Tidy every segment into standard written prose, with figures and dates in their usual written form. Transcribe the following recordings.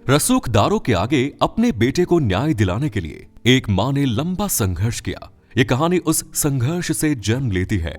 रसूखदारों के आगे अपने बेटे को न्याय दिलाने के लिए एक मां ने लंबा संघर्ष किया। ये कहानी उस संघर्ष से जन्म लेती है।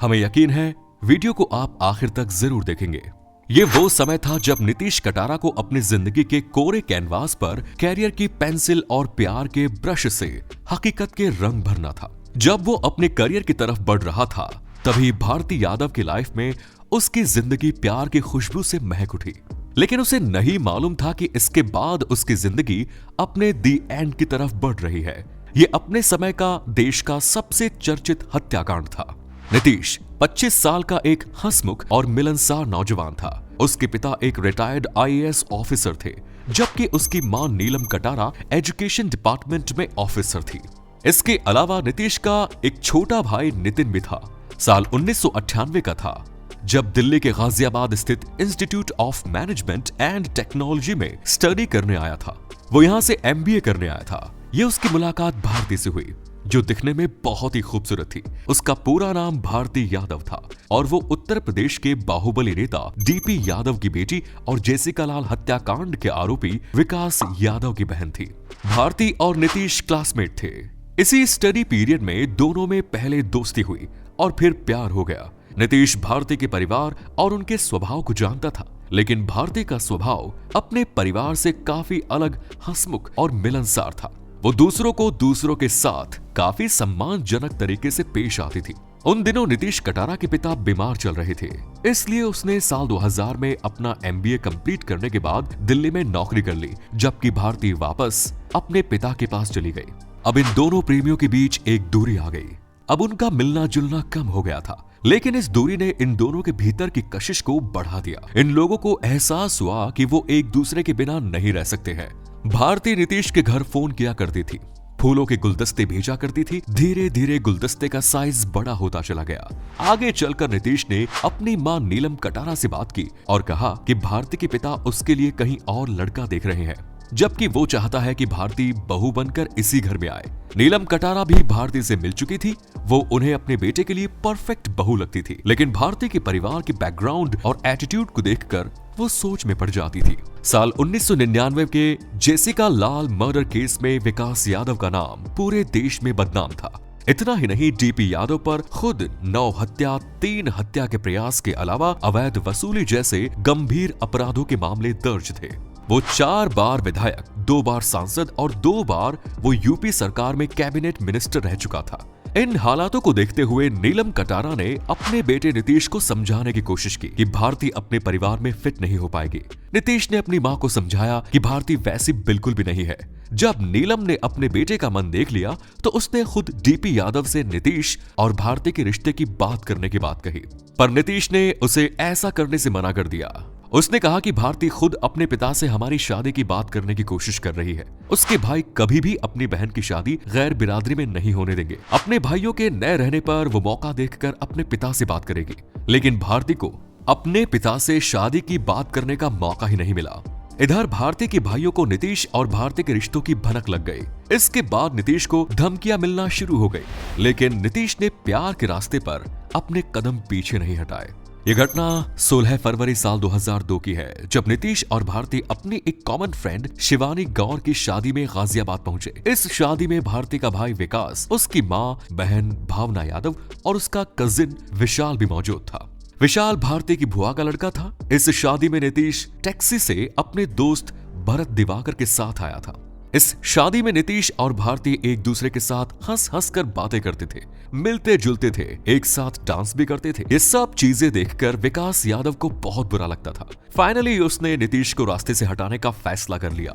हमें यकीन है वीडियो को आप आखिर तक जरूर देखेंगे। ये वो समय था जब नीतीश कटारा को अपनी जिंदगी के कोरे कैनवास पर कैरियर की पेंसिल और प्यार के ब्रश से हकीकत के रंग भरना था। जब वो अपने करियर की तरफ बढ़ रहा था, तभी भारती यादव की लाइफ में उसकी जिंदगी प्यार की खुशबू से महक उठी। लेकिन उसे नहीं मालूम था कि इसके बाद उसकी जिंदगी अपने दी एंड की तरफ बढ़ रही है। ये अपने समय का देश का सबसे चर्चित हत्याकांड था। नीतीश 25 साल का एक हंसमुख और मिलनसार नौजवान था। उसके पिता एक रिटायर्ड आईएएस ऑफिसर थे, जबकि उसकी मां नीलम कटारा एजुकेशन डिपार्टमेंट में ऑफिसर थी। इसके अलावा नीतीश का एक छोटा भाई नितिन भी था। साल 1998 का था जब दिल्ली के गाजियाबाद स्थित institute of management and technology में स्टडी करने आया था। वो यहाँ से एमबीए करने आया था। ये उसकी मुलाकात भारती से हुई, जो दिखने में बहुत ही खूबसूरत थी। उसका पूरा नाम भारती यादव था और वो उत्तर प्रदेश के बाहुबली नेता डीपी यादव की बेटी और जेसिका लाल हत्याकांड के आरोपी विकास यादव की बहन थी। भारती और नीतीश क्लासमेट थे। इसी स्टडी पीरियड में दोनों में पहले दोस्ती हुई और फिर प्यार हो गया। नीतीश भारती के परिवार और उनके स्वभाव को जानता था, लेकिन भारती का स्वभाव अपने परिवार से काफी अलग, हंसमुख और मिलनसार था। वो दूसरों को दूसरों के साथ काफी सम्मानजनक तरीके से पेश आती थी। उन दिनों नीतीश कटारा के पिता बीमार चल रहे थे, इसलिए उसने साल 2000 में अपना एमबीए कंप्लीट करने के बाद दिल्ली में नौकरी कर ली, जबकि भारती वापस अपने पिता के पास चली गई। अब इन दोनों प्रेमियों के बीच एक दूरी आ गई। अब उनका मिलना जुलना कम हो गया था, लेकिन इस दूरी ने इन दोनों के भीतर की कशिश को बढ़ा दिया। इन लोगों को एहसास हुआ कि वो एक दूसरे के बिना नहीं रह सकते हैं। भारती नीतीश के घर फोन किया करती थी, फूलों के गुलदस्ते भेजा करती थी। धीरे धीरे गुलदस्ते का साइज बड़ा होता चला गया। आगे चलकर नीतीश ने अपनी मां नीलम कटारा से बात की और कहा कि भारती के पिता उसके लिए कहीं और लड़का देख रहे हैं, जबकि वो चाहता है कि भारती बहू बनकर इसी घर में आए। नीलम कटारा भी भारती से मिल चुकी थी। वो उन्हें अपने बेटे के लिए परफेक्ट बहू लगती थी, लेकिन भारती के परिवार के बैकग्राउंड और एटीट्यूड को देखकर वो सोच में पड़ जाती थी। साल 1999 के जेसिका लाल मर्डर केस में विकास यादव का नाम पूरे देश में बदनाम था। इतना ही नहीं, डीपी यादव पर खुद 9 हत्या, 3 हत्या के प्रयास के अलावा अवैध वसूली जैसे गंभीर अपराधों के मामले दर्ज थे। वो 4 बार विधायक, 2 बार सांसद और 2 बार वो यूपी सरकार में कैबिनेट मिनिस्टर रह चुका था। इन हालातों को देखते हुए नीलम कटारा ने अपने बेटे नीतीश को समझाने की कोशिश की कि भारती अपने परिवार में फिट नहीं हो पाएगी। नीतीश ने अपनी मां को समझाया कि भारती वैसी बिल्कुल भी नहीं है। जब नीलम ने अपने बेटे का मन देख लिया, तो उसने खुद डीपी यादव से नीतीश और भारती के रिश्ते की बात करने की बात कही, पर नीतीश ने उसे ऐसा करने से मना कर दिया। उसने कहा कि भारती खुद अपने पिता से हमारी शादी की बात करने की कोशिश कर रही है। उसके भाई कभी भी अपनी बहन की शादी गैर बिरादरी में नहीं होने देंगे। अपने भाइयों के न रहने पर वो मौका देखकर अपने पिता से बात करेगी, लेकिन भारती को अपने पिता से शादी की बात करने का मौका ही नहीं मिला। इधर भारती के भाइयों को नीतीश और भारती के रिश्तों की भनक लग गई। इसके बाद नीतीश को धमकियां मिलना शुरू हो गई, लेकिन नीतीश ने प्यार के रास्ते पर अपने कदम पीछे नहीं हटाए। ये घटना 16 फरवरी साल 2002 की है, जब नीतीश और भारती अपनी एक कॉमन फ्रेंड शिवानी गौर की शादी में गाजियाबाद पहुंचे। इस शादी में भारती का भाई विकास, उसकी मां, बहन भावना यादव और उसका कजिन विशाल भी मौजूद था। विशाल भारती की बुआ का लड़का था। इस शादी में नीतीश टैक्सी से अपने दोस्त भरत दिवाकर के साथ आया था। इस शादी में नीतीश और भारती एक दूसरे के साथ हंस हंस कर बातें करते थे, मिलते जुलते थे, एक साथ डांस भी करते थे। ये सब चीजें देखकर विकास यादव को बहुत बुरा लगता था। फाइनली उसने नीतीश को रास्ते से हटाने का फैसला कर लिया।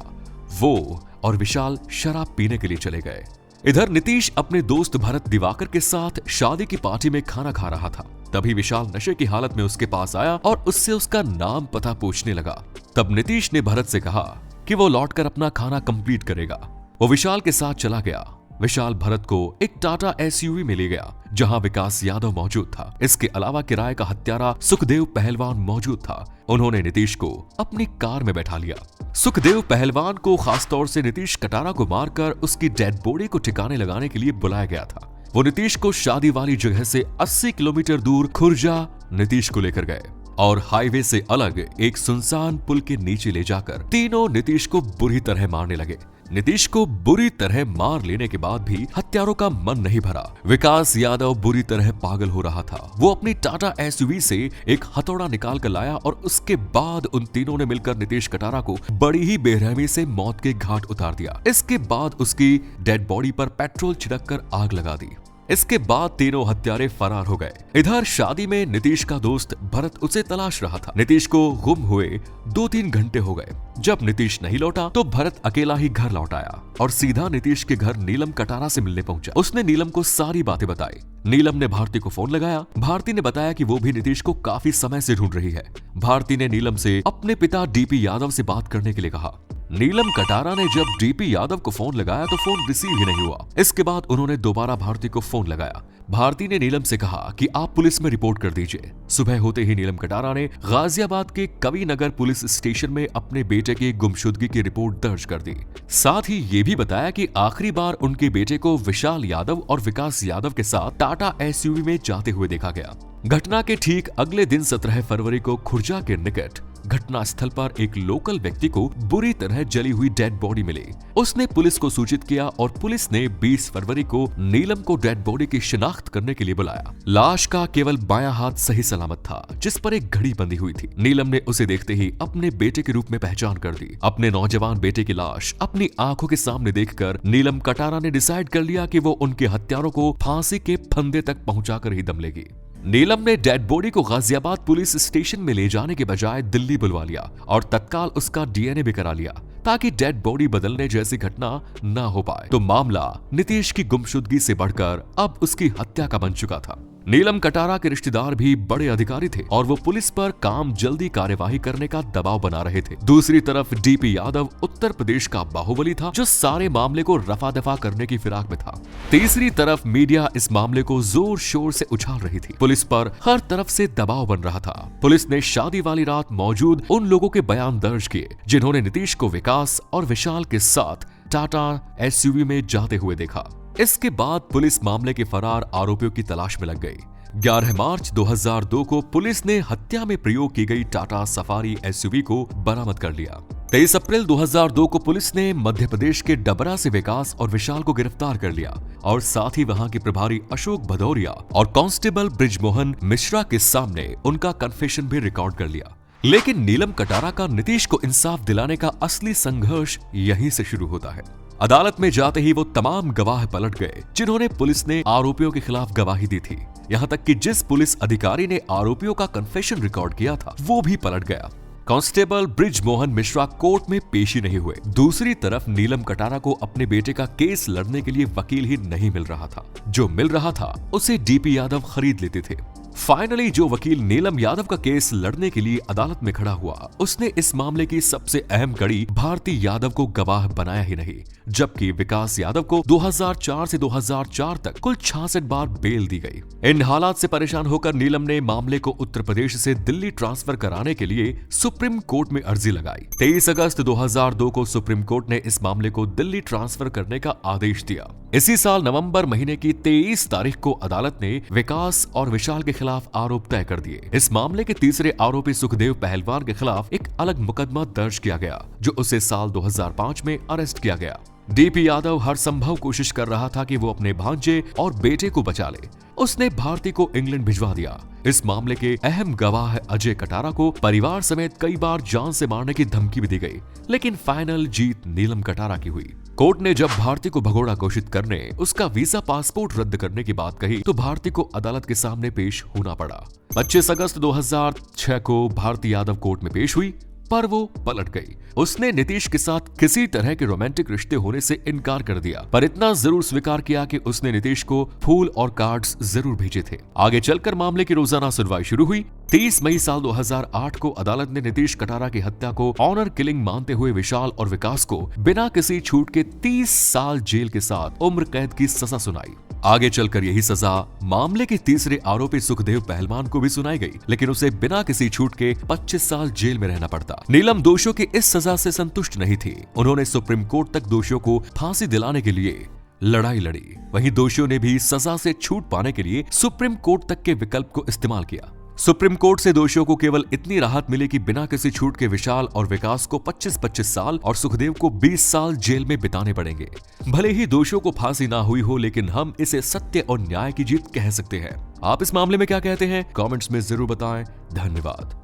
वो और विशाल शराब पीने के लिए चले गए। इधर नीतीश अपने दोस्त भरत दिवाकर के साथ शादी की पार्टी में खाना खा रहा था। तभी विशाल नशे की हालत में उसके पास आया और उससे उसका नाम पता पूछने लगा। तब नीतीश ने भरत से कहा कि वो लौटकर अपना खाना कंप्लीट करेगा। वो विशाल के साथ चला गया। विशाल भरत को एक टाटा एसयूवी में ले गया, जहां विकास यादव मौजूद था। इसके अलावा किराए का हत्यारा सुखदेव पहलवान मौजूद था। उन्होंने नीतीश को अपनी कार में बैठा लिया। सुखदेव पहलवान को खासतौर से नीतीश कटारा को मारकर उसकी डेड बॉडी को ठिकाने लगाने के लिए बुलाया गया था। वो नीतीश को शादी वाली जगह से 80 किलोमीटर दूर खुर्जा नीतीश को लेकर गए। और हाईवे से अलग एक सुनसान पुल के नीचे ले जाकर तीनों नीतीश को बुरी तरह मारने लगे। नीतीश को बुरी तरह मार लेने के बाद भी हत्यारों का मन नहीं भरा। विकास यादव बुरी तरह पागल हो रहा था। वो अपनी टाटा एसयूवी से एक हथौड़ा निकाल कर लाया और उसके बाद उन तीनों ने मिलकर नीतीश कटारा को बड़ी ही बेरहमी से मौत के घाट उतार दिया। इसके बाद उसकी डेड बॉडी पर पेट्रोल छिड़क कर आग लगा दी। इसके बाद तीनों हत्यारे फरार हो गए। इधर शादी में नीतीश का दोस्त भरत उसे तलाश रहा था। नीतीश को गुम हुए 2-3 घंटे हो गए। जब नीतीश नहीं लौटा तो भरत अकेला ही घर लौट आया और सीधा नीतीश के घर नीलम कटारा से मिलने पहुंचा। उसने नीलम को सारी बातें बताई। नीलम ने भारती को फोन लगाया। भारती ने बताया कि वो भी नीतीश को काफी समय से ढूंढ रही है। भारती ने नीलम से अपने पिता डीपी यादव से बात करने के लिए कहा। नीलम कटारा ने जब डीपी यादव को फोन लगाया तो फोन रिसीव ही नहीं हुआ। इसके बाद उन्होंने दोबारा भारती को फोन लगाया। भारती ने नीलम से कहा कि आप पुलिस में रिपोर्ट कर दीजिए। सुबह होते ही नीलम कटारा ने गाजियाबाद के कवि नगर पुलिस स्टेशन में अपने बेटे की गुमशुदगी की रिपोर्ट दर्ज कर दी। साथ ही ये भी बताया कि आखिरी बार उनके बेटे को विशाल यादव और विकास यादव के साथ टाटा एसयूवी में जाते हुए देखा गया। घटना के ठीक अगले दिन 17 फरवरी को खुर्जा के निकट घटना स्थल पर एक लोकल व्यक्ति को बुरी तरह जली हुई डेड बॉडी मिली। उसने पुलिस को सूचित किया और पुलिस ने 20 फरवरी को नीलम को डेड बॉडी की शिनाख्त करने के लिए बुलाया। लाश का केवल बायां हाथ सही सलामत था, जिस पर एक घड़ी बंधी हुई थी। नीलम ने उसे देखते ही अपने बेटे के रूप में पहचान कर दी। अपने नौजवान बेटे की लाश अपनी आंखों के सामने देखकर नीलम कटारा ने डिसाइड कर लिया कि वो उनके हत्यारों को फांसी के फंदे तक पहुंचाकर ही दम लेगी। नीलम ने डेड बॉडी को गाजियाबाद पुलिस स्टेशन में ले जाने के बजाय दिल्ली बुलवा लिया और तत्काल उसका डीएनए भी करा लिया, ताकि डेड बॉडी बदलने जैसी घटना न हो पाए। तो मामला नीतीश की गुमशुदगी से बढ़कर अब उसकी हत्या का बन चुका था। नीलम कटारा के रिश्तेदार भी बड़े अधिकारी थे और वो पुलिस पर काम जल्दी कार्यवाही करने का दबाव बना रहे थे। दूसरी तरफ डीपी यादव उत्तर प्रदेश का बाहुबली था, जो सारे मामले को रफा दफा करने की फिराक में था। तीसरी तरफ मीडिया इस मामले को जोर शोर से उछाल रही थी। पुलिस पर हर तरफ से दबाव बन रहा था। पुलिस ने शादी वाली रात मौजूद उन लोगों के बयान दर्ज किए जिन्होंने नीतीश को विकास और विशाल के साथ टाटा एसयूवी में जाते हुए देखा। इसके बाद पुलिस मामले के फरार आरोपियों की तलाश में लग गई। 11 मार्च 2002 को पुलिस ने हत्या में प्रयोग की गई टाटा सफारी एसयूवी को बरामद कर लिया। 23 अप्रैल 2002 को पुलिस ने मध्य प्रदेश के डबरा से विकास और विशाल को गिरफ्तार कर लिया और साथ ही वहां के प्रभारी अशोक भदौरिया और कांस्टेबल ब्रिजमोहन मिश्रा के सामने उनका कन्फेशन भी रिकॉर्ड कर लिया। लेकिन नीलम कटारा का नीतीश को इंसाफ दिलाने का असली संघर्ष यहीं से शुरू होता है। अदालत में जाते ही वो तमाम गवाह पलट गए जिन्होंने पुलिस ने आरोपियों के खिलाफ गवाही दी थी। यहाँ तक कि जिस पुलिस अधिकारी ने आरोपियों का कन्फेशन रिकॉर्ड किया था वो भी पलट गया। कांस्टेबल ब्रिजमोहन मिश्रा कोर्ट में पेशी नहीं हुए। दूसरी तरफ नीलम कटारा को अपने बेटे का केस लड़ने के लिए वकील ही नहीं मिल रहा था। जो मिल रहा था उसे डीपी यादव खरीद लेते थे। फाइनली जो वकील नीलम यादव का केस लड़ने के लिए अदालत में खड़ा हुआ, उसने इस मामले की सबसे अहम कड़ी भारती यादव को गवाह बनाया ही नहीं, जबकि विकास यादव को 2004 से 2004 तक कुल 66 बार बेल दी गई। इन हालात से परेशान होकर नीलम ने मामले को उत्तर प्रदेश से दिल्ली ट्रांसफर कराने के लिए सुप्रीम कोर्ट में अर्जी लगाई। 23 अगस्त 2002 को सुप्रीम कोर्ट ने इस मामले को दिल्ली ट्रांसफर करने का आदेश दिया। इसी साल नवंबर महीने की 23 तारीख को अदालत ने विकास और विशाल के खिलाफ आरोप तय कर दिए। इस मामले के तीसरे आरोपी सुखदेव पहलवान के खिलाफ एक अलग मुकदमा दर्ज किया गया, जो उसे साल 2005 में अरेस्ट किया गया। डीपी यादव हर संभव कोशिश कर रहा था कि वो अपने भांजे और बेटे को बचा ले। उसने भारती को इंग्लैंड भिजवा दिया। इस मामले के अहम गवाह अजय कटारा को परिवार समेत कई बार जान से मारने की धमकी भी दी गई, लेकिन फाइनल जीत नीलम कटारा की हुई। कोर्ट ने जब भारती को भगोड़ा घोषित करने, उसका वीजा पासपोर्ट रद्द करने की बात कही तो भारती को अदालत के सामने पेश होना पड़ा। 25 अगस्त 2006 को भारती यादव कोर्ट में पेश हुई, पर वो पलट गई। उसने नीतीश के साथ किसी तरह के रोमांटिक रिश्ते होने से इनकार कर दिया, पर इतना जरूर स्वीकार किया कि उसने नीतीश को फूल और कार्ड्स जरूर भेजे थे। आगे चलकर मामले की रोजाना सुनवाई शुरू हुई। 30 मई साल 2008 को अदालत ने नीतीश कटारा की हत्या को ऑनर किलिंग मानते हुए विशाल और विकास को बिना किसी छूट के 30 साल जेल के साथ उम्र कैद की सजा सुनाई। आगे चलकर यही सजा मामले के तीसरे आरोपी सुखदेव पहलवान को भी सुनाई गई, लेकिन उसे बिना किसी छूट के 25 साल जेल में रहना पड़ता। नीलम दोषियों की इस सजा से संतुष्ट नहीं थी। उन्होंने सुप्रीम कोर्ट तक दोषियों को फांसी दिलाने के लिए लड़ाई लड़ी। वहीं दोषियों ने भी सजा से छूट पाने के लिए सुप्रीम कोर्ट तक के विकल्प को इस्तेमाल किया। सुप्रीम कोर्ट से दोषियों को केवल इतनी राहत मिली कि बिना किसी छूट के विशाल और विकास को 25-25 साल और सुखदेव को 20 साल जेल में बिताने पड़ेंगे। भले ही दोषियों को फांसी ना हुई हो, लेकिन हम इसे सत्य और न्याय की जीत कह सकते हैं। आप इस मामले में क्या कहते हैं? कमेंट्स में जरूर बताएं। धन्यवाद।